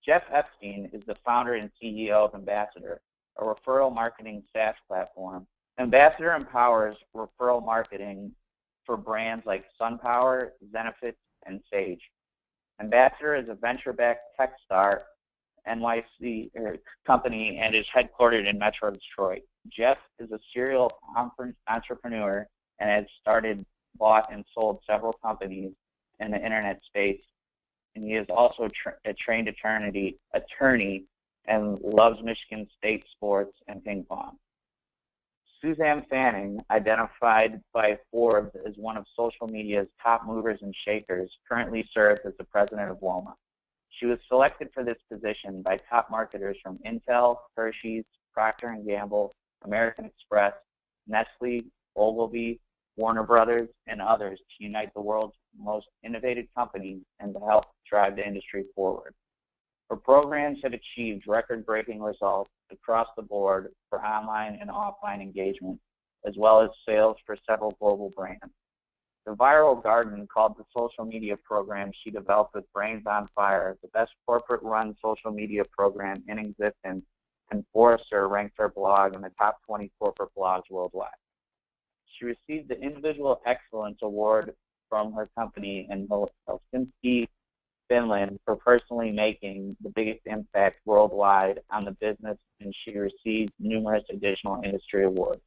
Jeff Epstein is the founder and CEO of Ambassador, a referral marketing SaaS platform. Ambassador empowers referral marketing for brands like SunPower, Zenefits, and Sage. Ambassador is a venture-backed Techstar NYC company and is headquartered in Metro Detroit. Jeff is a serial entrepreneur and has started, bought, and sold several companies in the internet space. And he is also a trained attorney and loves Michigan State sports and ping pong. Suzanne Fanning, identified by Forbes as one of social media's top movers and shakers, currently serves as the president of WOMA. She was selected for this position by top marketers from Intel, Hershey's, Procter & Gamble, American Express, Nestle, Ogilvy, Warner Brothers, and others to unite the world's most innovative companies and to help drive the industry forward. Her programs have achieved record-breaking results across the board for online and offline engagement, as well as sales for several global brands. The Viral Garden called the social media program she developed with Brains on Fire the best corporate-run social media program in existence, and Forrester ranked her blog in the top 20 corporate blogs worldwide. She received the Individual Excellence Award from her company in Helsinki, Finland, for personally making the biggest impact worldwide on the business, and she received numerous additional industry awards.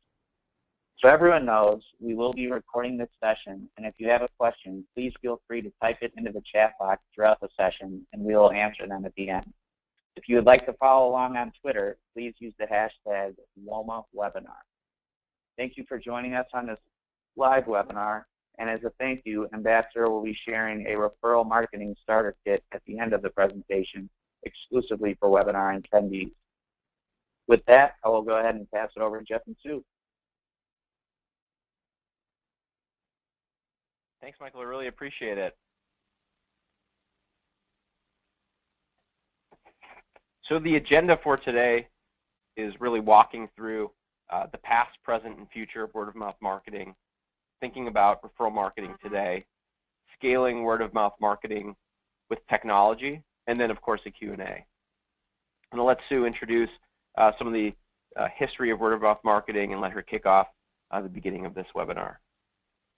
So everyone knows we will be recording this session, and if you have a question, please feel free to type it into the chat box throughout the session, and we will answer them at the end. If you would like to follow along on Twitter, please use the hashtag WOMAWebinar. Thank you for joining us on this live webinar, and as a thank you, Ambassador will be sharing a referral marketing starter kit at the end of the presentation, exclusively for webinar attendees. With that, I will go ahead and pass it over to Jeff and Sue. Thanks, Michael. I really appreciate it. So the agenda for today is really walking through the past, present, and future of word-of-mouth marketing, thinking about referral marketing today, scaling word-of-mouth marketing with technology, and then, of course, a Q&A. I'm going to let Sue introduce some of the history of word-of-mouth marketing and let her kick off the beginning of this webinar.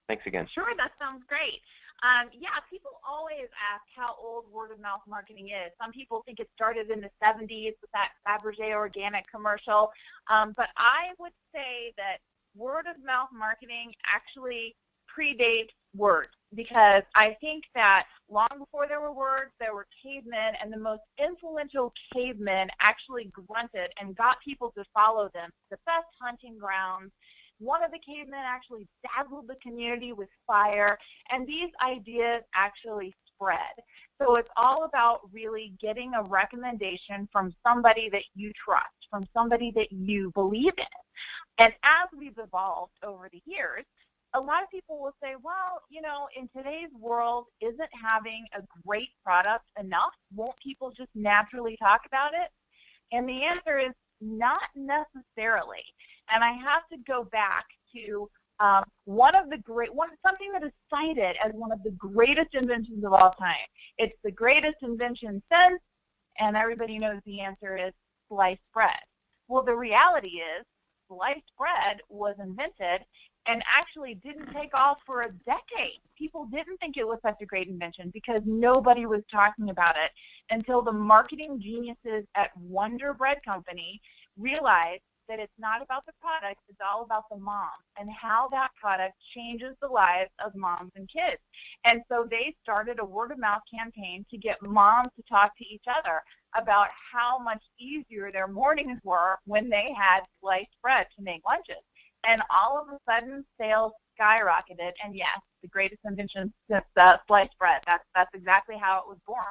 Thanks again. Sure, that sounds great. Yeah, people always ask how old word-of-mouth marketing is. Some people think it started in the 70s with that Fabergé organic commercial, but I would say that word-of-mouth marketing actually predates words, because I think that long before there were words, there were cavemen, and the most influential cavemen actually grunted and got people to follow them. The best hunting grounds. One of the cavemen actually dazzled the community with fire, and these ideas actually spread. So it's all about really getting a recommendation from somebody that you trust, from somebody that you believe in. And as we've evolved over the years, a lot of people will say, well, you know, in today's world, isn't having a great product enough? Won't people just naturally talk about it? And the answer is not necessarily. And I have to go back to something that is cited as one of the greatest inventions of all time. It's the greatest invention since, and everybody knows the answer is sliced bread. Well, the reality is sliced bread was invented and actually didn't take off for a decade. People didn't think it was such a great invention because nobody was talking about it until the marketing geniuses at Wonder Bread Company realized that it's not about the product, it's all about the mom and how that product changes the lives of moms and kids. And so they started a word-of-mouth campaign to get moms to talk to each other about how much easier their mornings were when they had sliced bread to make lunches. And all of a sudden, sales skyrocketed. And yes, the greatest invention since sliced bread. That's exactly how it was born.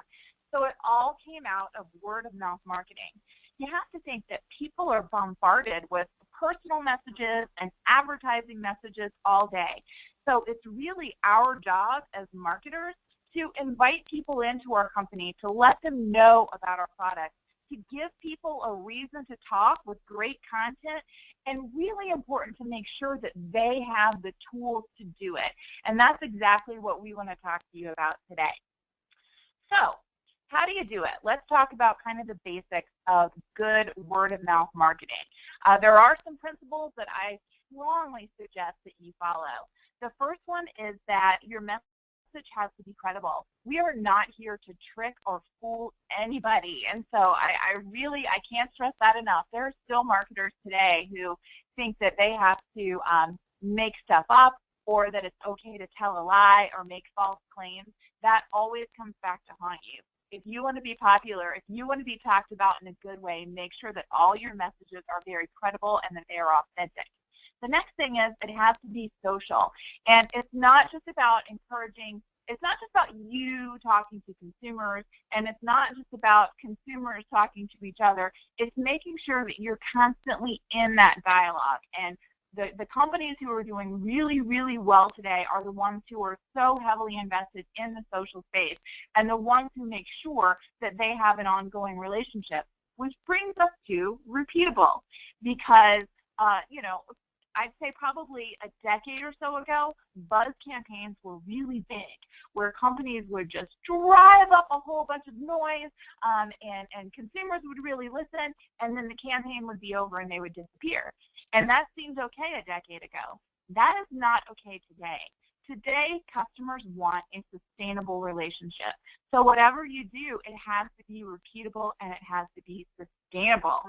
So it all came out of word-of-mouth marketing. You have to think that people are bombarded with personal messages and advertising messages all day. So it's really our job as marketers to invite people into our company, to let them know about our product, to give people a reason to talk with great content, and really important to make sure that they have the tools to do it. And that's exactly what we want to talk to you about today. So How do you do it? Let's talk about kind of the basics of good word-of-mouth marketing. There are some principles that I strongly suggest that you follow. The first one is that your message has to be credible. We are not here to trick or fool anybody, and so I can't stress that enough. There are still marketers today who think that they have to make stuff up, or that it's okay to tell a lie or make false claims. That always comes back to haunt you. If you want to be popular, if you want to be talked about in a good way, make sure that all your messages are very credible and that they are authentic. The next thing is it has to be social. And it's not just about encouraging, it's not just about you talking to consumers, and it's not just about consumers talking to each other. It's making sure that you're constantly in that dialogue. And the companies who are doing really, really well today are the ones who are so heavily invested in the social space and the ones who make sure that they have an ongoing relationship, which brings us to repeatable. Because, I'd say probably a decade or so ago, buzz campaigns were really big, where companies would just drive up a whole bunch of noise, and consumers would really listen, and then the campaign would be over and they would disappear. And that seemed okay a decade ago. That is not okay today. Today, customers want a sustainable relationship. So whatever you do, it has to be repeatable and it has to be sustainable.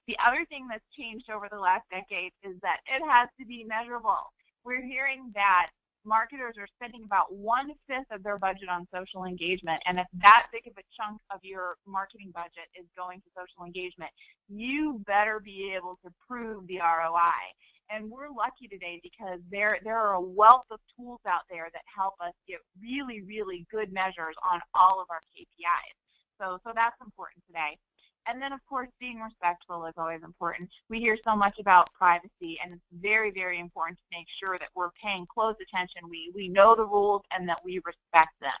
The other thing that's changed over the last decade is that it has to be measurable. We're hearing that marketers are spending about 1/5 of their budget on social engagement, and if that big of a chunk of your marketing budget is going to social engagement, you better be able to prove the ROI. And we're lucky today because there are a wealth of tools out there that help us get really, really good measures on all of our KPIs. So that's important today. And then, of course, being respectful is always important. We hear so much about privacy, and it's very, very important to make sure that we're paying close attention. We know the rules and that we respect them.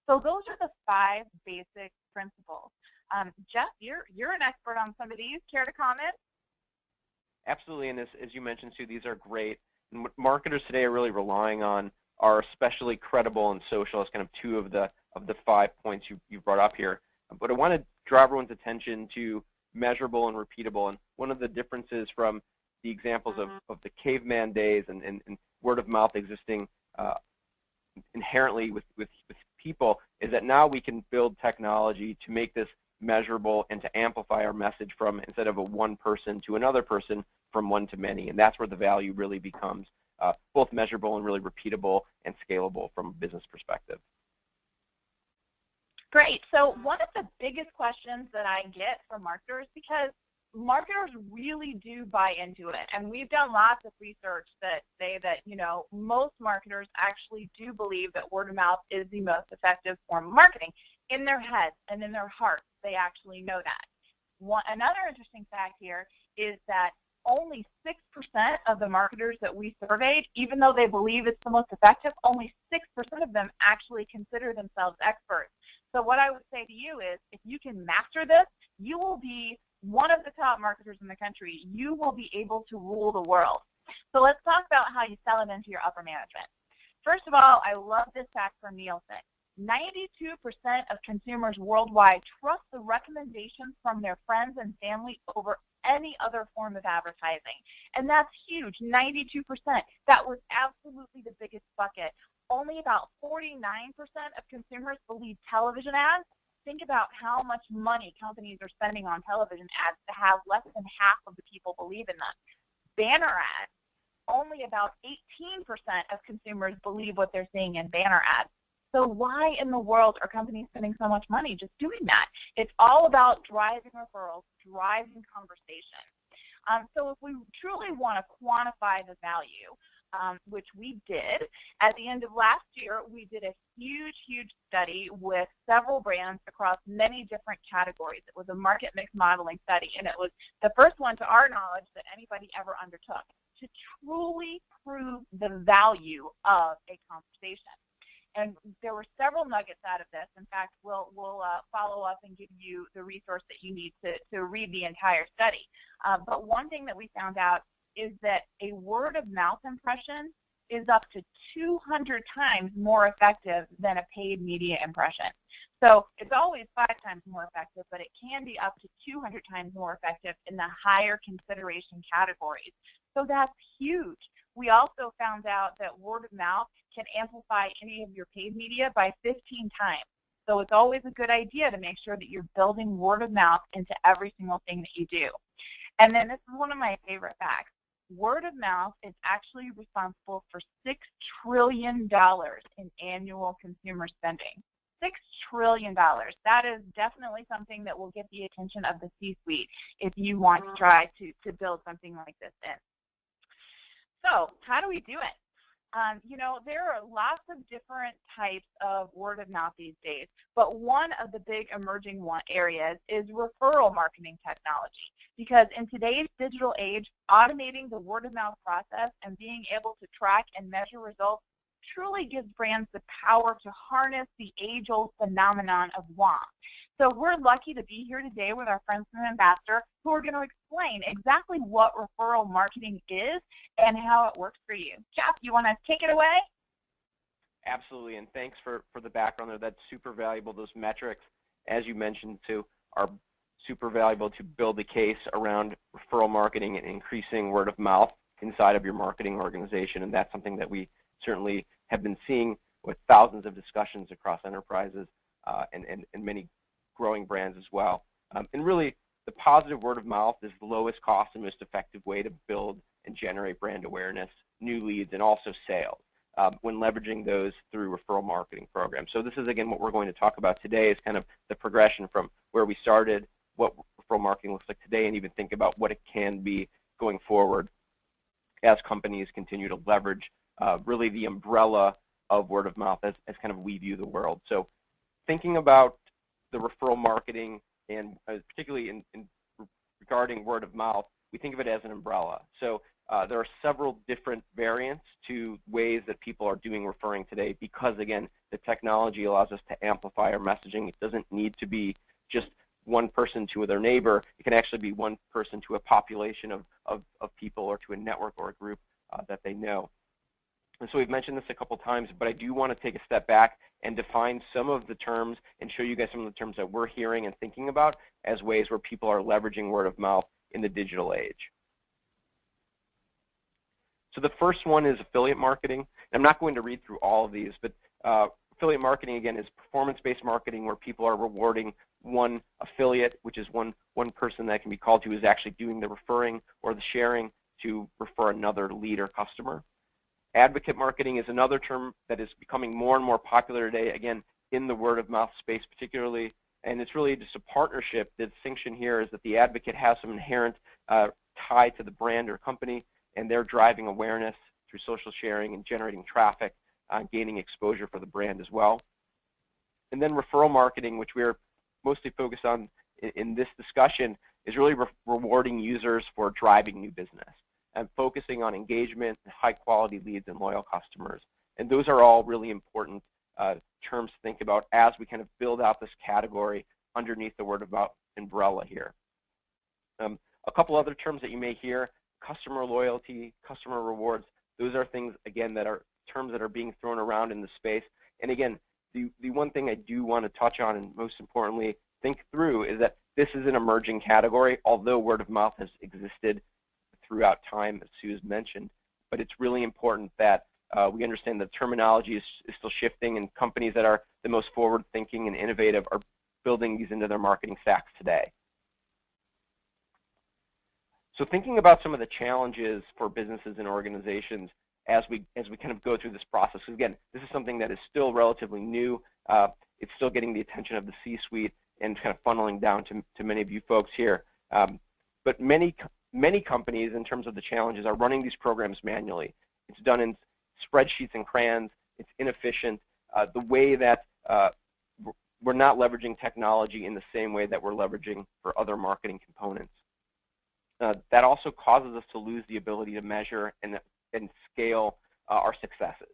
So those are the 5 basic principles. Jeff, you're an expert on some of these. Care to comment? Absolutely, and as you mentioned, Sue, these are great. And what marketers today are really relying on are especially credible and social as kind of 2 of the 5 points you brought up here. But I want to draw everyone's attention to measurable and repeatable. And one of the differences from the examples of the caveman days and word of mouth existing inherently with people is that now we can build technology to make this measurable and to amplify our message from, instead of a one person to another person, from one to many. And that's where the value really becomes both measurable and really repeatable and scalable from a business perspective. Great. So one of the biggest questions that I get from marketers, because marketers really do buy into it, and we've done lots of research that say that, most marketers actually do believe that word of mouth is the most effective form of marketing. In their heads and in their hearts, they actually know that. Another interesting fact here is that only 6% of the marketers that we surveyed, even though they believe it's the most effective, only 6% of them actually consider themselves experts. So what I would say to you is, if you can master this, you will be one of the top marketers in the country. You will be able to rule the world. So let's talk about how you sell it into your upper management. First of all, I love this fact from Nielsen. 92% of consumers worldwide trust the recommendations from their friends and family over any other form of advertising. And that's huge, 92%. That was absolutely the biggest bucket. Only about 49% of consumers believe television ads. Think about how much money companies are spending on television ads to have less than half of the people believe in them. Banner ads, only about 18% of consumers believe what they're seeing in banner ads. So why in the world are companies spending so much money just doing that? It's all about driving referrals, driving conversation. So if we truly want to quantify the value, which we did, at the end of last year, we did a huge study with several brands across many different categories. It was a market mix modeling study, and it was the first one, to our knowledge, that anybody ever undertook to truly prove the value of a conversation. And there were several nuggets out of this. In fact, we'll follow up and give you the resource that you need to read the entire study. But one thing that we found out is that a word of mouth impression is up to 200 times more effective than a paid media impression. So it's always 5 times more effective, but it can be up to 200 times more effective in the higher consideration categories. So that's huge. We also found out that word of mouth can amplify any of your paid media by 15 times. So it's always a good idea to make sure that you're building word of mouth into every single thing that you do. And then this is one of my favorite facts. Word of mouth is actually responsible for $6 trillion in annual consumer spending. $6 trillion. That is definitely something that will get the attention of the C-suite if you want to try to build something like this in. So how do we do it? You know, there are lots of different types of word of mouth these days, but one of the big emerging areas is referral marketing technology, because in today's digital age, automating the word of mouth process and being able to track and measure results truly gives brands the power to harness the age-old phenomenon of WOM. So we're lucky to be here today with our friends from Ambassador, who are going to explain exactly what referral marketing is and how it works for you. Jeff, you want to take it away? Absolutely, and thanks for the background there. That's super valuable. Those metrics, as you mentioned, too, are super valuable to build a case around referral marketing and increasing word of mouth inside of your marketing organization, and that's something that we certainly have been seeing with thousands of discussions across enterprises and many growing brands as well. And really, the positive word of mouth is the lowest cost and most effective way to build and generate brand awareness, new leads, and also sales when leveraging those through referral marketing programs. So this is, again, what we're going to talk about today is kind of the progression from where we started, what referral marketing looks like today, and even think about what it can be going forward as companies continue to leverage really the umbrella of word of mouth as kind of we view the world. So thinking about the referral marketing, and particularly in regarding word of mouth, we think of it as an umbrella. So there are several different variants to ways that people are doing referring today because, again, the technology allows us to amplify our messaging. It doesn't need to be just one person to their neighbor. It can actually be one person to a population of people or to a network or a group that they know. And so we've mentioned this a couple times, but I do want to take a step back and define some of the terms and show you guys some of the terms that we're hearing and thinking about as ways where people are leveraging word of mouth in the digital age. So the first one is affiliate marketing. I'm not going to read through all of these, but affiliate marketing, again, is performance-based marketing where people are rewarding one affiliate, which is one person that can be called to who is actually doing the referring or the sharing to refer another lead or customer. Advocate marketing is another term that is becoming more and more popular today, again, in the word-of-mouth space particularly, and it's really just a partnership. The distinction here is that the advocate has some inherent tie to the brand or company, and they're driving awareness through social sharing and generating traffic, gaining exposure for the brand as well. And then referral marketing, which we're mostly focused on in this discussion, is really rewarding users for driving new business and focusing on engagement, high-quality leads, and loyal customers. And those are all really important terms to think about as we kind of build out this category underneath the word-of-mouth umbrella here. A couple other terms that you may hear: customer loyalty, customer rewards. Those are things, again, that are terms that are being thrown around in the space. And again, the one thing I do want to touch on, and most importantly think through, is that this is an emerging category, although word of mouth has existed throughout time, as Sue has mentioned. But it's really important that we understand that terminology is still shifting, and companies that are the most forward-thinking and innovative are building these into their marketing stacks today. So thinking about some of the challenges for businesses and organizations as we kind of go through this process. Again, this is something that is still relatively new. It's still getting the attention of the C-suite and kind of funneling down to many of you folks here. But many companies, in terms of the challenges, are running these programs manually. It's done in spreadsheets and crayons. It's inefficient. The way that we're not leveraging technology in the same way that we're leveraging for other marketing components. That also causes us to lose the ability to measure and scale our successes.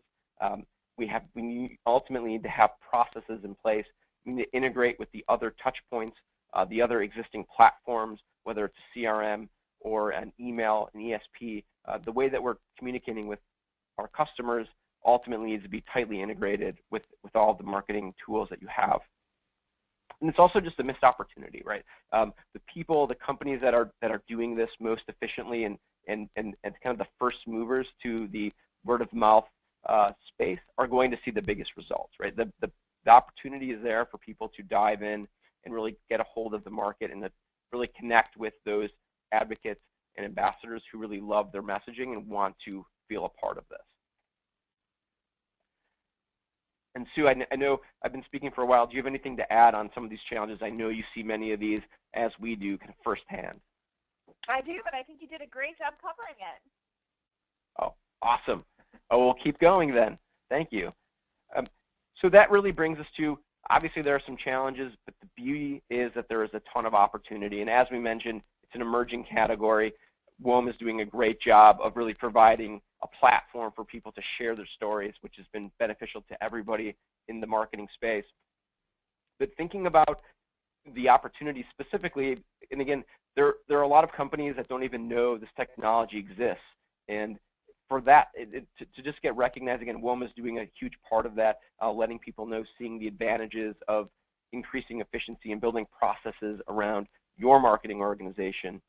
We ultimately need to have processes in place. We need to integrate with the other touch points, the other existing platforms, whether it's a CRM or an email, an ESP. The way that we're communicating with our customers ultimately needs to be tightly integrated with all the marketing tools that you have. And it's also just a missed opportunity, right? The people, the companies that are doing this most efficiently and kind of the first movers to the word of mouth space are going to see the biggest results, right? The opportunity is there for people to dive in and really get a hold of the market and to really connect with those advocates and ambassadors who really love their messaging and want to feel a part of this. And Sue, I know I've been speaking for a while. Do you have anything to add on some of these challenges? I know you see many of these as we do kind of firsthand. I do, but I think you did a great job covering it. Oh, awesome. Oh, we'll keep going then. Thank you. So that really brings us to, obviously there are some challenges, but the beauty is that there is a ton of opportunity. And as we mentioned, it's an emerging category. WOM is doing a great job of really providing a platform for people to share their stories, which has been beneficial to everybody in the marketing space. But thinking about the opportunity specifically, and again, there are a lot of companies that don't even know this technology exists. And for that, to just get recognized, again, WOM is doing a huge part of that, letting people know, seeing the advantages of increasing efficiency and building processes around your marketing organization.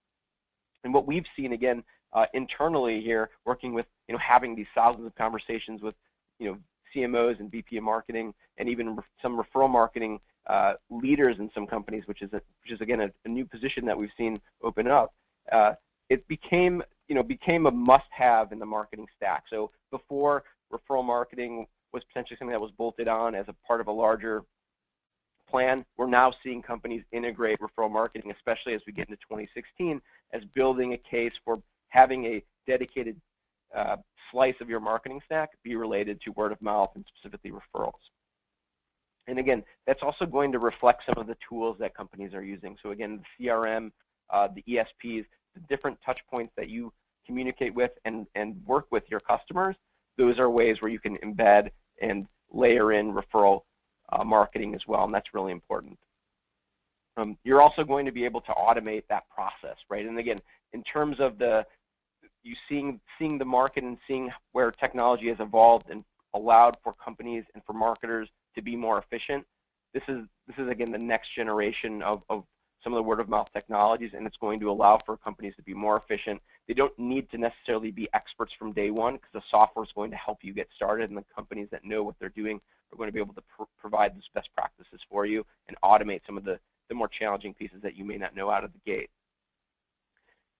And what we've seen, again, internally here, working with, having these thousands of conversations with, CMOs and VP of marketing, and even some referral marketing leaders in some companies, which is again a new position that we've seen open up. It became a must-have in the marketing stack. So before, referral marketing was potentially something that was bolted on as a part of a larger plan. We're now seeing companies integrate referral marketing, especially as we get into 2016, as building a case for having a dedicated slice of your marketing stack be related to word of mouth and specifically referrals. And again, that's also going to reflect some of the tools that companies are using. So again, the CRM, the ESPs, the different touch points that you communicate with and work with your customers, those are ways where you can embed and layer in referral marketing as well, and that's really important. You're also going to be able to automate that process, right? And again, in terms of seeing the market and seeing where technology has evolved and allowed for companies and for marketers to be more efficient, this is again the next generation of some of the word-of-mouth technologies, and it's going to allow for companies to be more efficient. They don't need to necessarily be experts from day one, because the software is going to help you get started, and the companies that know what they're doing are going to be able to provide those best practices for you and automate some of the more challenging pieces that you may not know out of the gate.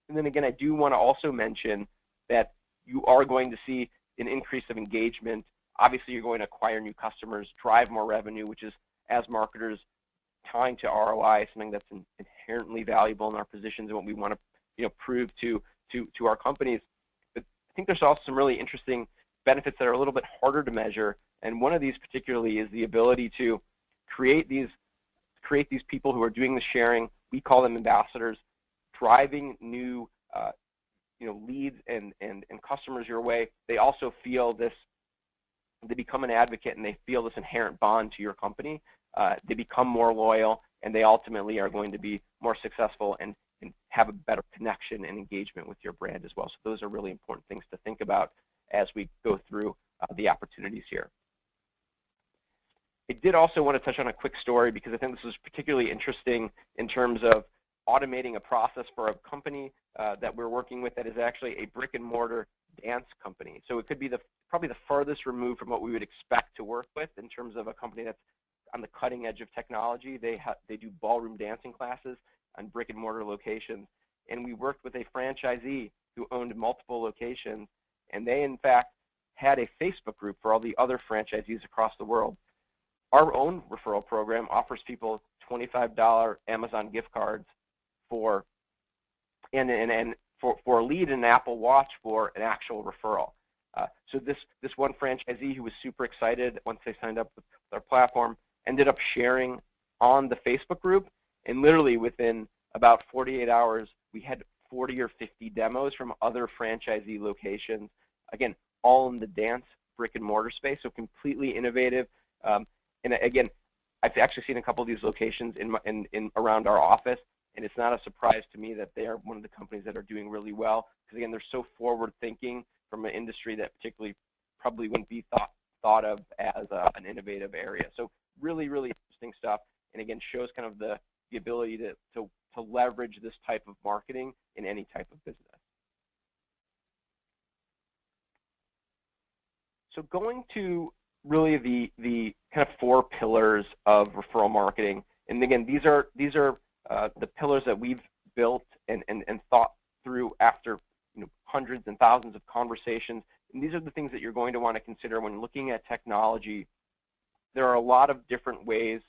And then again, I do want to also mention that you are going to see an increase of engagement. Obviously, you're going to acquire new customers, drive more revenue, which is, as marketers, tying to ROI, something that's inherently valuable in our positions and what we want to prove to our companies. But I think there's also some really interesting benefits that are a little bit harder to measure, and one of these particularly is the ability to create these people who are doing the sharing. We call them ambassadors, driving new leads and customers your way. They also feel this, they become an advocate, and they feel this inherent bond to your company. They become more loyal, and they ultimately are going to be more successful and have a better connection and engagement with your brand as well. So those are really important things to think about as we go through the opportunities here. I did also want to touch on a quick story, because I think this was particularly interesting in terms of automating a process for a company that we're working with that is actually a brick-and-mortar dance company. So it could be probably the farthest removed from what we would expect to work with in terms of a company that's on the cutting edge of technology. They do ballroom dancing classes on brick-and-mortar locations. And we worked with a franchisee who owned multiple locations, and they, in fact, had a Facebook group for all the other franchisees across the world. Our own referral program offers people $25 Amazon gift cards for a lead and an Apple Watch for an actual referral. So this one franchisee who was super excited once they signed up with our platform ended up sharing on the Facebook group, and literally within about 48 hours, we had 40 or 50 demos from other franchisee locations. Again, all in the dance brick-and-mortar space, so completely innovative. And again, I've actually seen a couple of these locations in around our office, and it's not a surprise to me that they are one of the companies that are doing really well, because again, they're so forward-thinking from an industry that particularly probably wouldn't be thought of as an innovative area. So really, really interesting stuff, and again, shows kind of the ability to leverage this type of marketing in any type of business. So going to really the kind of 4 pillars of referral marketing, and again, these are the pillars that we've built and thought through after hundreds and thousands of conversations. And these are the things that you're going to want to consider when looking at technology. There are a lot of different ways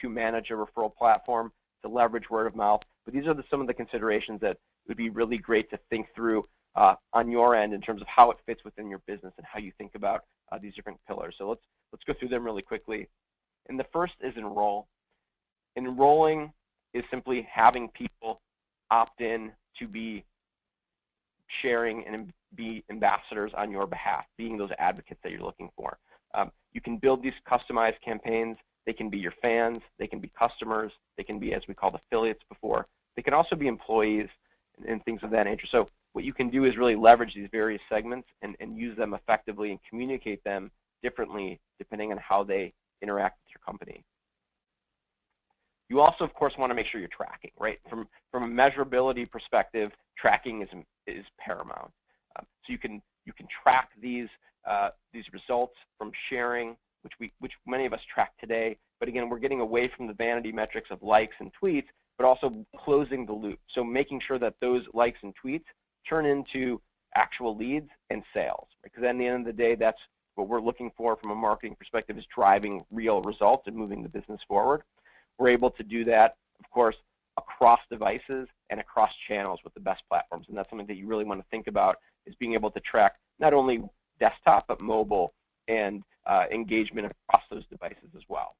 to manage a referral platform, to leverage word of mouth, but these are some of the considerations that would be really great to think through on your end in terms of how it fits within your business and how you think about these different pillars. So let's go through them really quickly. And the first is enroll. Enrolling is simply having people opt in to be sharing and be ambassadors on your behalf, being those advocates that you're looking for. You can build these customized campaigns. They can be your fans. They can be customers. They can be, as we called, affiliates before. They can also be employees and things of that nature. So what you can do is really leverage these various segments and use them effectively and communicate them differently depending on how they interact with your company. You also, of course, want to make sure you're tracking, right? From a measurability perspective, tracking is paramount. So you can track these results from sharing, which many of us track today. But again, we're getting away from the vanity metrics of likes and tweets, but also closing the loop. So making sure that those likes and tweets turn into actual leads and sales. Because at the end of the day, that's what we're looking for from a marketing perspective, is driving real results and moving the business forward. We're able to do that, of course, across devices and across channels with the best platforms. And that's something that you really want to think about, is being able to track not only desktop but mobile and engagement across those devices as well.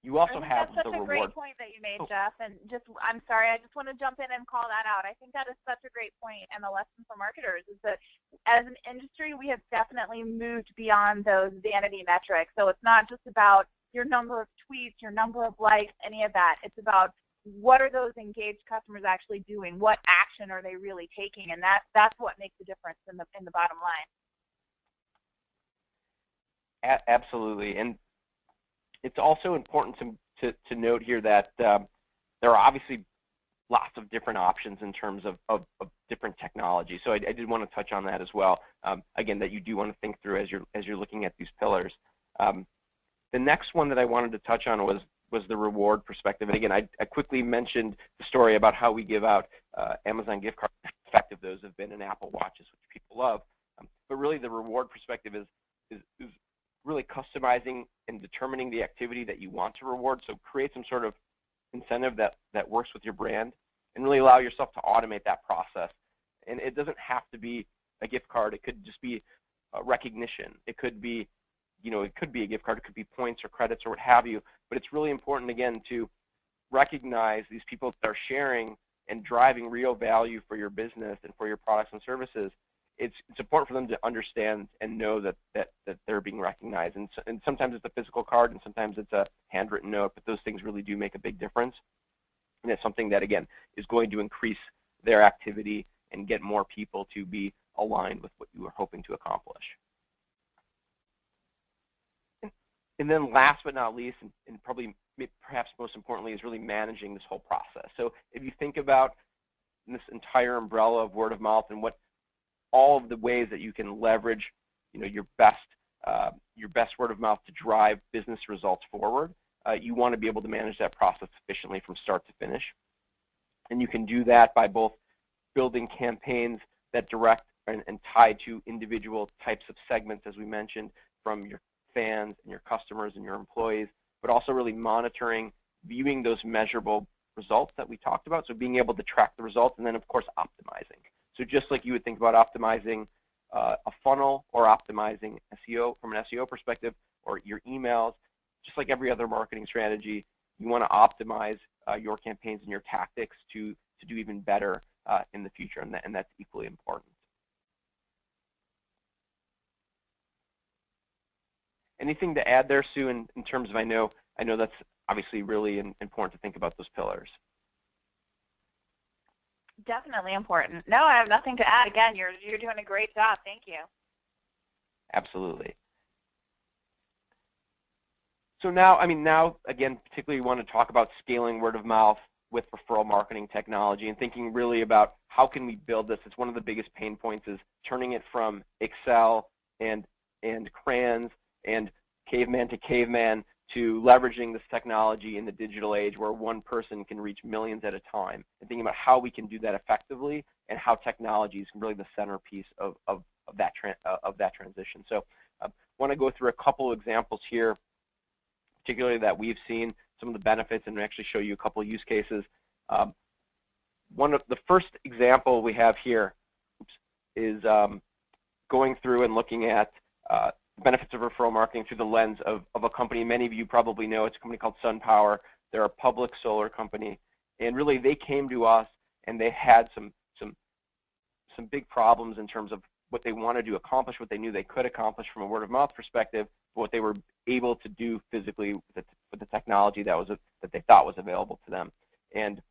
You also have the reward. That's such a great point that you made, Jeff. And I'm sorry, I just want to jump in and call that out. I think that is such a great point, and the lesson for marketers is that as an industry, we have definitely moved beyond those vanity metrics. So it's not just about your number of tweets, your number of likes, any of that. It's about what are those engaged customers actually doing? What action are they really taking? And that's what makes the difference in the bottom line. Absolutely. And it's also important to note here that there are obviously lots of different options in terms of different technology. So I did want to touch on that as well. Again, that you do want to think through as you're looking at these pillars. The next one that I wanted to touch on was the reward perspective. And again, I quickly mentioned the story about how we give out Amazon gift cards, how effective those have been, and Apple Watches, which people love. But really, the reward perspective is really customizing and determining the activity that you want to reward. So create some sort of incentive that works with your brand, and really allow yourself to automate that process. And it doesn't have to be a gift card. It could just be recognition. It could be, it could be a gift card. It could be points or credits or what have you. But it's really important, again, to recognize these people that are sharing and driving real value for your business and for your products and services. It's important for them to understand and know that they're being recognized. And sometimes it's a physical card, and sometimes it's a handwritten note, but those things really do make a big difference. And it's something that, again, is going to increase their activity and get more people to be aligned with what you were hoping to accomplish. And then last but not least, and probably perhaps most importantly, is really managing this whole process. So if you think about this entire umbrella of word of mouth and what all of the ways that you can leverage, your best word of mouth to drive business results forward, you want to be able to manage that process efficiently from start to finish. And you can do that by both building campaigns that direct and tie to individual types of segments, as we mentioned, from your fans and your customers and your employees, but also really monitoring, viewing those measurable results that we talked about. So being able to track the results, and then, of course, optimizing. So just like you would think about optimizing a funnel or optimizing SEO from an SEO perspective, or your emails, just like every other marketing strategy, you want to optimize your campaigns and your tactics to do even better in the future, and that's equally important. Anything to add there, Sue, in terms of, I know that's obviously really important to think about those pillars. Definitely important. No, I have nothing to add. Again, you're doing a great job. Thank you. Absolutely. So now, again, particularly we want to talk about scaling word of mouth with referral marketing technology and thinking really about how can we build this. It's one of the biggest pain points is turning it from Excel and crayons and caveman to caveman to leveraging this technology in the digital age where one person can reach millions at a time, and thinking about how we can do that effectively and how technology is really the centerpiece of that transition. So I want to go through a couple examples here, particularly that we've seen some of the benefits, and actually show you a couple of use cases. One of the first example we have here is going through and looking at benefits of referral marketing through the lens of a company many of you probably know. It's a company called SunPower. They're a public solar company, and really they came to us and they had some big problems in terms of what they wanted to accomplish, what they knew they could accomplish from a word of mouth perspective, what they were able to do physically with the technology that they thought was available to them. And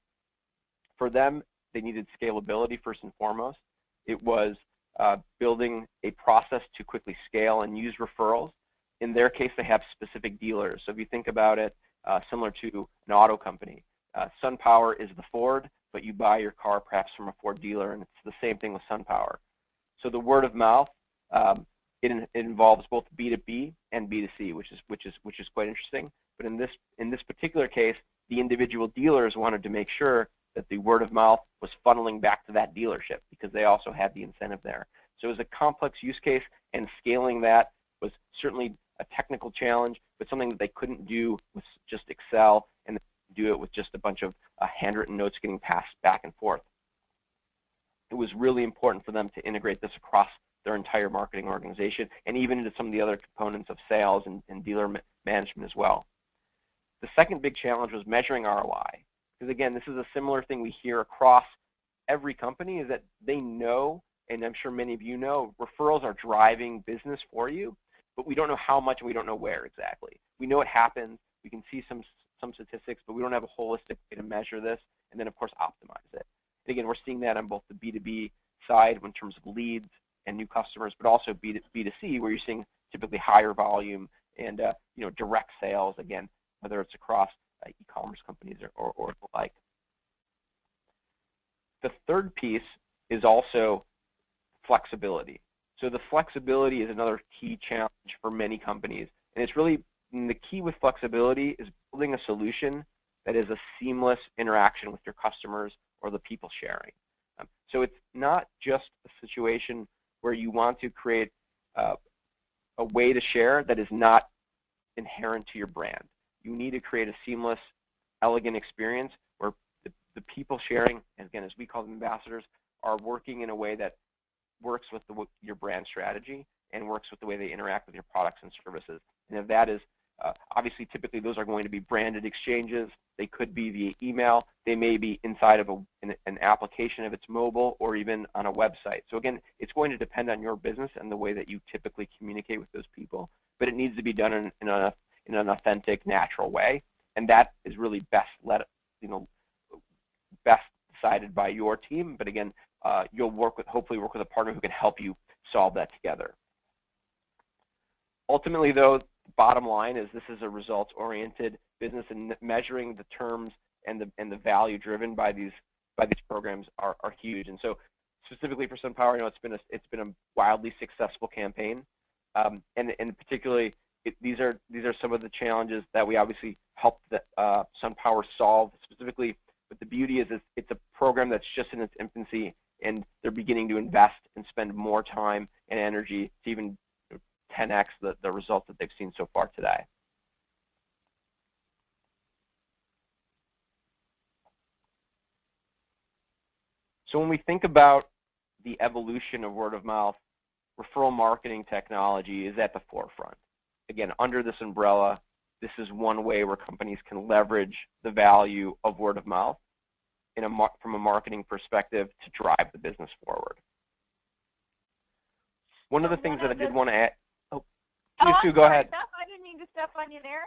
for them, they needed scalability first and foremost. It was building a process to quickly scale and use referrals. In their case, they have specific dealers. So if you think about it, similar to an auto company, SunPower is the Ford, but you buy your car perhaps from a Ford dealer, and it's the same thing with SunPower. So the word of mouth, it involves both B2B and B2C, which is quite interesting. But in this particular case, the individual dealers wanted to make sure that the word of mouth was funneling back to that dealership because they also had the incentive there. So it was a complex use case, and scaling that was certainly a technical challenge, but something that they couldn't do with just Excel and do it with just a bunch of handwritten notes getting passed back and forth. It was really important for them to integrate this across their entire marketing organization and even into some of the other components of sales and dealer management as well. The second big challenge was measuring ROI. Because again, this is a similar thing we hear across every company, is that they know, and I'm sure many of you know, referrals are driving business for you, but we don't know how much and we don't know where exactly. We know it happens, we can see some statistics, but we don't have a holistic way to measure this and then of course optimize it. And again, we're seeing that on both the B2B side in terms of leads and new customers, but also B2C, where you're seeing typically higher volume and direct sales, again, whether it's across e-commerce companies or the like. The third piece is also flexibility. So the flexibility is another key challenge for many companies, and it's really the key with flexibility is building a solution that is a seamless interaction with your customers or the people sharing. So it's not just a situation where you want to create a way to share that is not inherent to your brand. You need to create a seamless, elegant experience where the people sharing, and again, as we call them ambassadors, are working in a way that works with your brand strategy and works with the way they interact with your products and services. And if that is, obviously, typically those are going to be branded exchanges. They could be via email. They may be inside of an application if it's mobile, or even on a website. So again, it's going to depend on your business and the way that you typically communicate with those people. But it needs to be done in an authentic, natural way, and that is really best decided by your team. But again, you'll hopefully work with a partner who can help you solve that together. Ultimately, though, the bottom line is this is a results-oriented business, and measuring the terms and the value driven by these programs are huge. And so, specifically for SunPower, it's been a wildly successful campaign, and particularly these are some of the challenges that we obviously helped SunPower solve. Specifically, but the beauty is it's a program that's just in its infancy, and they're beginning to invest and spend more time and energy to even 10x the results that they've seen so far today. So when we think about the evolution of word of mouth, referral marketing technology is at the forefront. Again, under this umbrella, this is one way where companies can leverage the value of word of mouth from a marketing perspective to drive the business forward. One of the things that I did want to add, Sue, go ahead. I didn't mean to step on you there.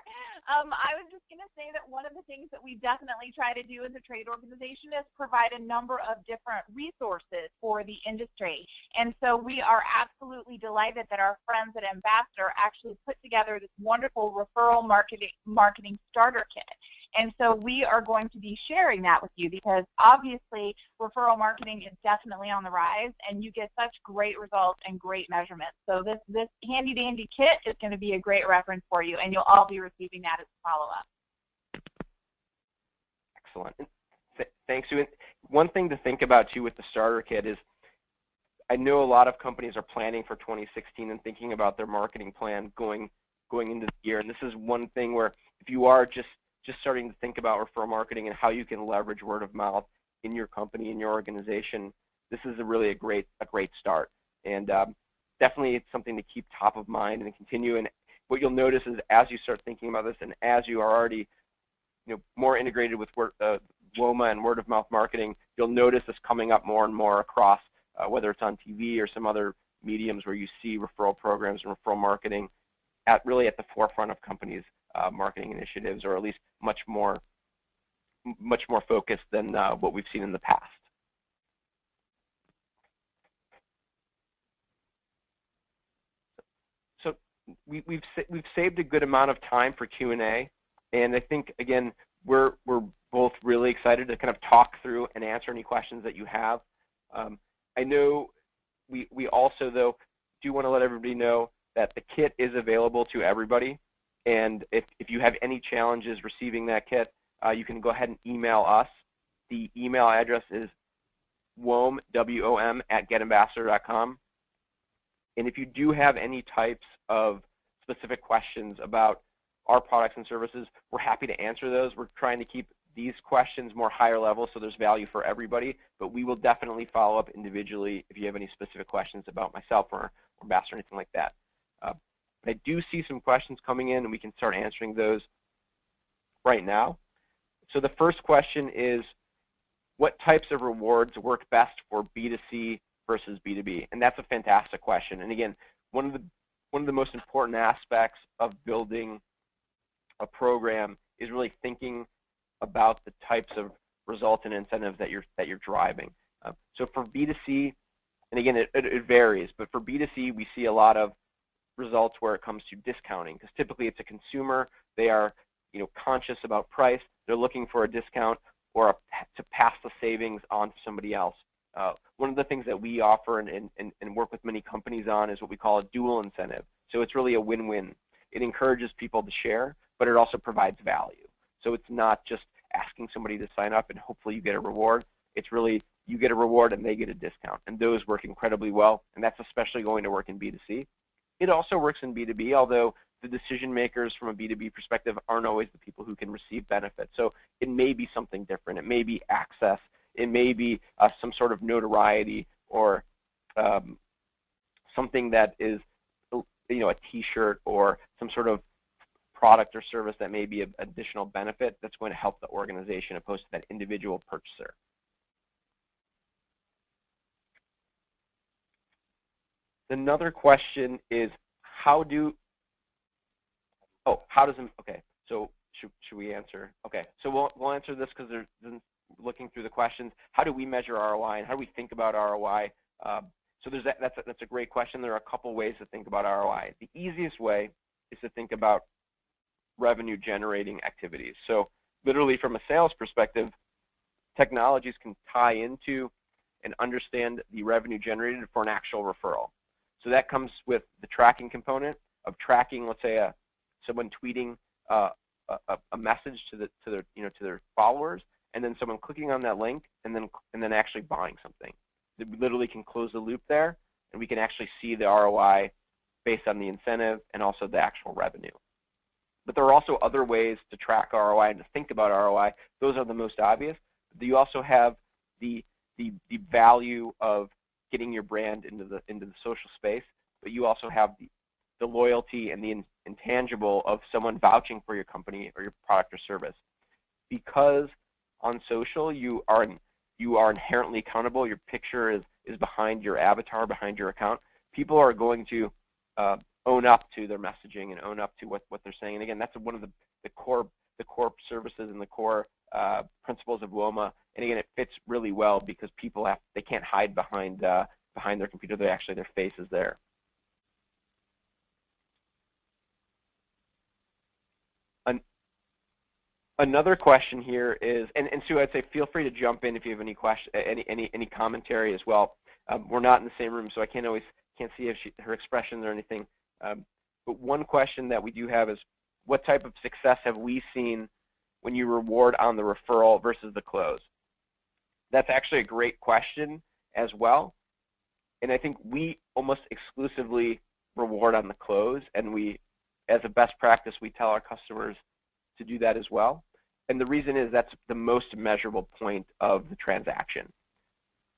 I was just going to say that one of the things that we definitely try to do as a trade organization is provide a number of different resources for the industry. And so we are absolutely delighted that our friends at Ambassador actually put together this wonderful referral marketing starter kit. And so we are going to be sharing that with you because obviously referral marketing is definitely on the rise and you get such great results and great measurements. So this handy dandy kit is going to be a great reference for you and you'll all be receiving that as a follow-up. Excellent. Thanks, Sue. One thing to think about too with the starter kit is I know a lot of companies are planning for 2016 and thinking about their marketing plan going into the year. And this is one thing where if you are just starting to think about referral marketing and how you can leverage word of mouth in your company, in your organization, this is really a great start. And definitely it's something to keep top of mind and continue. And what you'll notice is as you start thinking about this and as you are already more integrated with WOMA and word of mouth marketing, you'll notice this coming up more and more across whether it's on TV or some other mediums where you see referral programs and referral marketing really at the forefront of companies' marketing initiatives, or at least much more focused than what we've seen in the past. So we've saved a good amount of time for Q&A, and I think again we're both really excited to kind of talk through and answer any questions that you have. I know we also though do want to let everybody know that the kit is available to everybody. And if you have any challenges receiving that kit, you can go ahead and email us. The email address is WOM, W-O-M, @getambassador.com. And if you do have any types of specific questions about our products and services, we're happy to answer those. We're trying to keep these questions more higher level so there's value for everybody, but we will definitely follow up individually if you have any specific questions about myself or Ambassador or anything like that. I do see some questions coming in, and we can start answering those right now. So the first question is, what types of rewards work best for B2C versus B2B? And that's a fantastic question. And again, one of the most important aspects of building a program is really thinking about the types of results and incentives that you're driving. So for B2C, and again, it varies, but for B2C, we see a lot of results where it comes to discounting, because typically it's a consumer. They are conscious about price. They're looking for a discount or to pass the savings on to somebody else. One of the things that we offer and work with many companies on is what we call a dual incentive. So it's really a win-win. It encourages people to share, but it also provides value. So it's not just asking somebody to sign up and hopefully you get a reward. It's really you get a reward and they get a discount. And those work incredibly well, and that's especially going to work in B2C. It also works in B2B, although the decision makers from a B2B perspective aren't always the people who can receive benefits. So it may be something different. It may be access. It may be some sort of notoriety or something that is a T-shirt or some sort of product or service that may be an additional benefit that's going to help the organization opposed to that individual purchaser. Another question is okay, so should we answer? Okay, so we'll answer this because there's looking through the questions. How do we measure ROI and how do we think about ROI? So that's a great question. There are a couple ways to think about ROI. The easiest way is to think about revenue generating activities. So literally from a sales perspective, technologies can tie into and understand the revenue generated for an actual referral. So that comes with the tracking component of tracking, let's say, someone tweeting a message to their followers, and then someone clicking on that link, and then actually buying something. We literally can close the loop there, and we can actually see the ROI based on the incentive and also the actual revenue. But there are also other ways to track ROI and to think about ROI. Those are the most obvious. You also have the value of getting your brand into the social space, but you also have the loyalty and the intangible of someone vouching for your company or your product or service. Because on social you are inherently accountable. Your picture is behind your avatar, behind your account. People are going to own up to their messaging and own up to what they're saying. And again, that's one of the core services and the core principles of WOMA. And again, it fits really well because people they can't hide behind their computer. Their face is there. Another question here is, and Sue, I'd say feel free to jump in if you have any any commentary as well. We're not in the same room, so I can't see if her expressions or anything. But one question that we do have is, what type of success have we seen when you reward on the referral versus the close? That's actually a great question as well. And I think we almost exclusively reward on the close, and we, as a best practice, we tell our customers to do that as well. And the reason is that's the most measurable point of the transaction.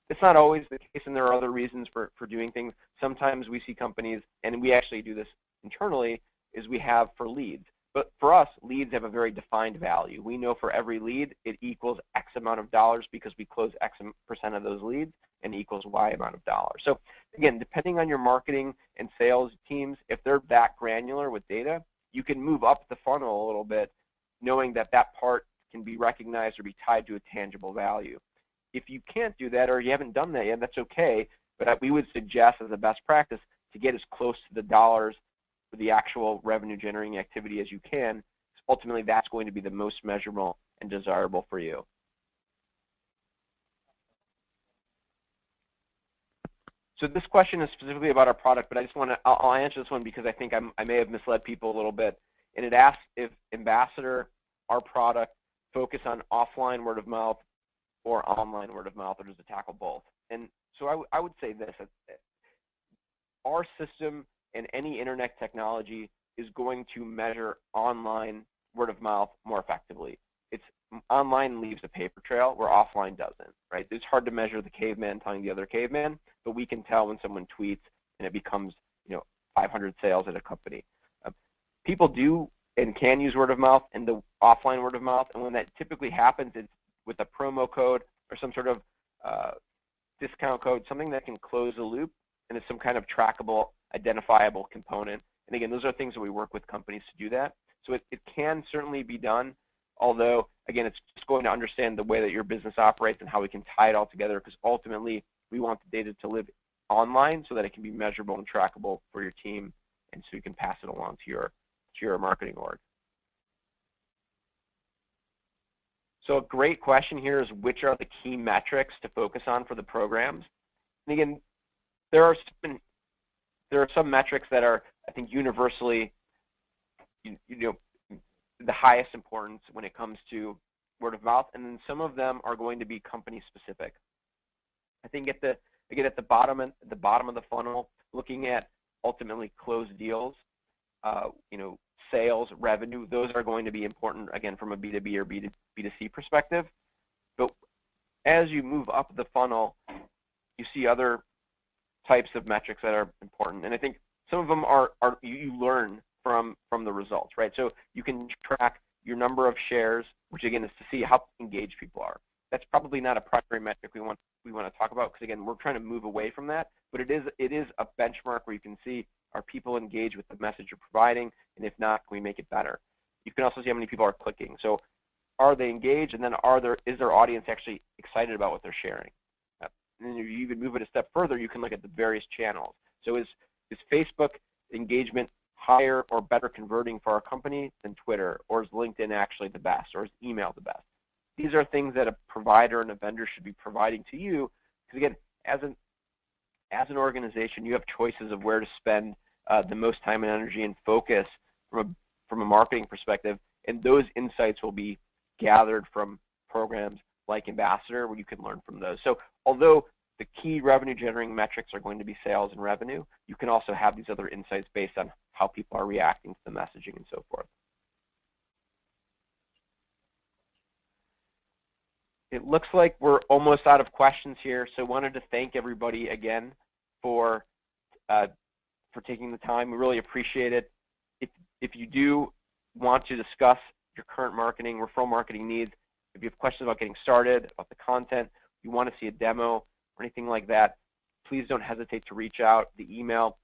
It's not always the case, and there are other reasons for doing things. Sometimes we see companies, and we actually do this internally, is we have for leads. But for us, leads have a very defined value. We know for every lead, it equals X amount of dollars because we close X% of those leads, and equals Y amount of dollars. So again, depending on your marketing and sales teams, if they're that granular with data, you can move up the funnel a little bit, knowing that that part can be recognized or be tied to a tangible value. If you can't do that, or you haven't done that yet, that's okay, but we would suggest as a best practice to get as close to the dollars for the actual revenue generating activity as you can. Ultimately, that's going to be the most measurable and desirable for you. So this question is specifically about our product, but I just want to, I'll answer this one because I think I may have misled people a little bit. And it asks if Ambassador, our product, focus on offline word of mouth or online word of mouth, or does it tackle both? And so I would say this: our system and any internet technology is going to measure online word of mouth more effectively. Online leaves a paper trail where offline doesn't, right? It's hard to measure the caveman telling the other caveman, but we can tell when someone tweets and it becomes, 500 sales at a company. People do and can use word of mouth and the offline word of mouth, and when that typically happens, it's with a promo code or some sort of discount code, something that can close the loop, and it's some kind of trackable, identifiable component. And again, those are things that we work with companies to do that. So it can certainly be done, although, again, it's just going to understand the way that your business operates and how we can tie it all together, because ultimately we want the data to live online so that it can be measurable and trackable for your team, and so you can pass it along to your marketing org. So a great question here is, which are the key metrics to focus on for the programs? And again, there are some metrics that are, I think, universally, the highest importance when it comes to word of mouth, and then some of them are going to be company specific. I think at the bottom of the funnel, looking at ultimately closed deals, sales, revenue, those are going to be important, again, from a B2B or B2C perspective. But as you move up the funnel, you see other types of metrics that are important. And I think some of them are you learn from the results, right? So you can track your number of shares, which again is to see how engaged people are. That's probably not a primary metric we want to talk about, because again, we're trying to move away from that. But it is a benchmark where you can see, are people engaged with the message you're providing, and if not, can we make it better? You can also see how many people are clicking. So are they engaged, and then is their audience actually excited about what they're sharing? And then you even move it a step further, you can look at the various channels. So is Facebook engagement higher or better converting for our company than Twitter, or is LinkedIn actually the best, or is email the best? These are things that a provider and a vendor should be providing to you, because again, as an organization, you have choices of where to spend the most time and energy and focus from a marketing perspective, and those insights will be gathered from programs like Ambassador, where you can learn from those. So although the key revenue generating metrics are going to be sales and revenue, you can also have these other insights based on how people are reacting to the messaging and so forth. It looks like we're almost out of questions here, so I wanted to thank everybody again for taking the time. We really appreciate it. If you do want to discuss your current marketing, referral marketing needs, if you have questions about getting started, about the content, you want to see a demo or anything like that, please don't hesitate to reach out. The email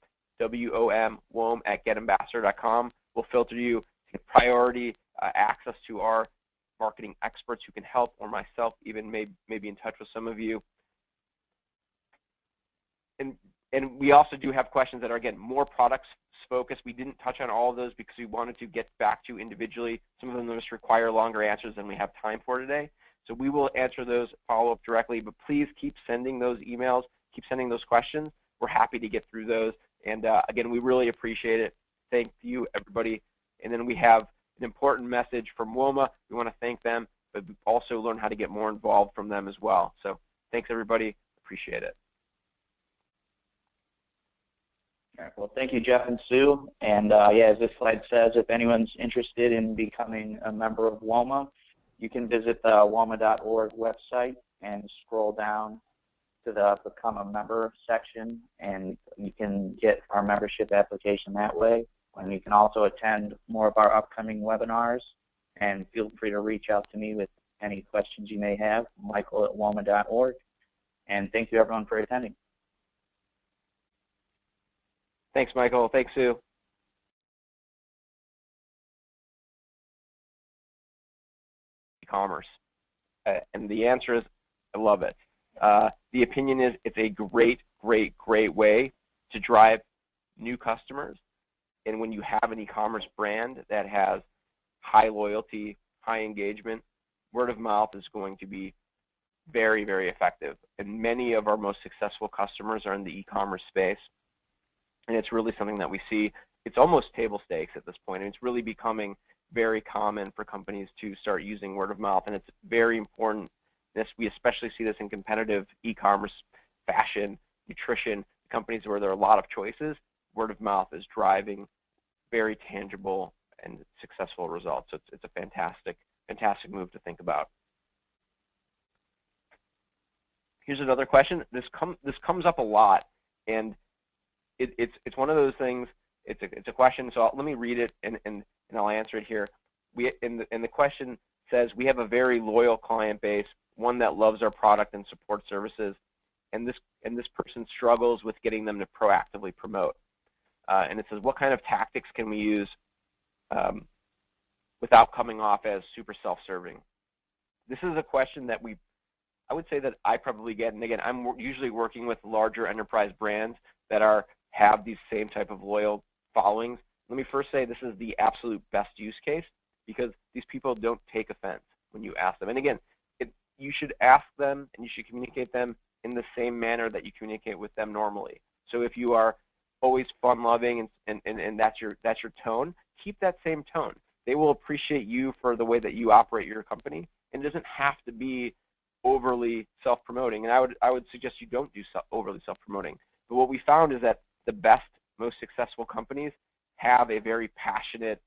WOM@getambassador.com. We'll filter you to get priority access to our marketing experts who can help, or myself even may be in touch with some of you. And we also do have questions that are, again, more products focused. We didn't touch on all of those because we wanted to get back to individually. Some of them just require longer answers than we have time for today. So we will answer those follow-up directly, but please keep sending those emails, keep sending those questions. We're happy to get through those. And again, we really appreciate it. Thank you, everybody. And then we have an important message from WOMA. We want to thank them, but also learn how to get more involved from them as well. So thanks, everybody. Appreciate it. All right, well, thank you, Jeff and Sue. And yeah, as this slide says, if anyone's interested in becoming a member of WOMA, you can visit the woma.org website and scroll down to the Become a Member section, and you can get our membership application that way. And you can also attend more of our upcoming webinars, and feel free to reach out to me with any questions you may have, michael@woma.org. And thank you, everyone, for attending. Thanks, Michael. Thanks, Sue. E-commerce. And the answer is, I love it. The opinion is it's a great, great, great way to drive new customers. And when you have an e-commerce brand that has high loyalty, high engagement, word of mouth is going to be very, very effective. And many of our most successful customers are in the e-commerce space. And it's really something that we see. It's almost table stakes at this point. And it's really becoming very common for companies to start using word of mouth. And it's very important. We especially see this in competitive e-commerce, fashion, nutrition, companies where there are a lot of choices. Word of mouth is driving very tangible and successful results. So it's a fantastic, fantastic move to think about. Here's another question. This comes up a lot, and it's one of those things. It's a question. So let me read it and I'll answer it here. And the question says, we have a very loyal client base, one that loves our product and support services, and this person struggles with getting them to proactively promote. And it says, what kind of tactics can we use without coming off as super self-serving? This is a question that I would say that I probably get, and again, I'm usually working with larger enterprise brands that have these same type of loyal followings. Let me first say this is the absolute best use case, because these people don't take offense when you ask them. And again, you should ask them and you should communicate them in the same manner that you communicate with them normally. So if you are always fun-loving and that's your tone, keep that same tone. They will appreciate you for the way that you operate your company, and it doesn't have to be overly self-promoting. And I would suggest you don't do overly self-promoting. But what we found is that the best, most successful companies have a very passionate,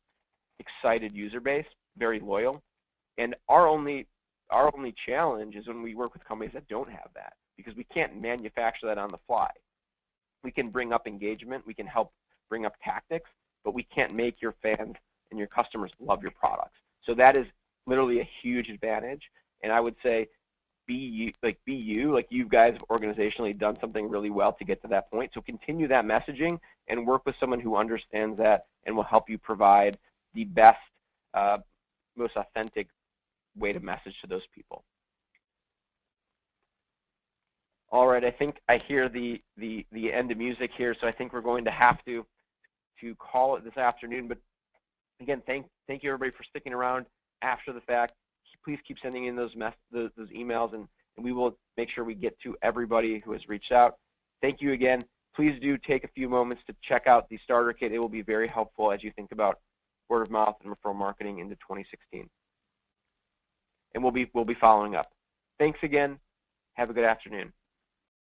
excited user base, very loyal. And our only challenge is when we work with companies that don't have that, because we can't manufacture that on the fly. We can bring up engagement, we can help bring up tactics, but we can't make your fans and your customers love your products. So that is literally a huge advantage. And I would say be you, like you guys have organizationally done something really well to get to that point. So continue that messaging and work with someone who understands that and will help you provide the best, most authentic way to message to those people. All right, I think I hear the end of music here, so I think we're going to have to call it this afternoon. But again, thank you everybody for sticking around after the fact. Please keep sending in those emails, and we will make sure we get to everybody who has reached out. Thank you again. Please do take a few moments to check out the starter kit. It will be very helpful as you think about word of mouth and referral marketing into 2016. And we'll be following up. Thanks again. Have a good afternoon.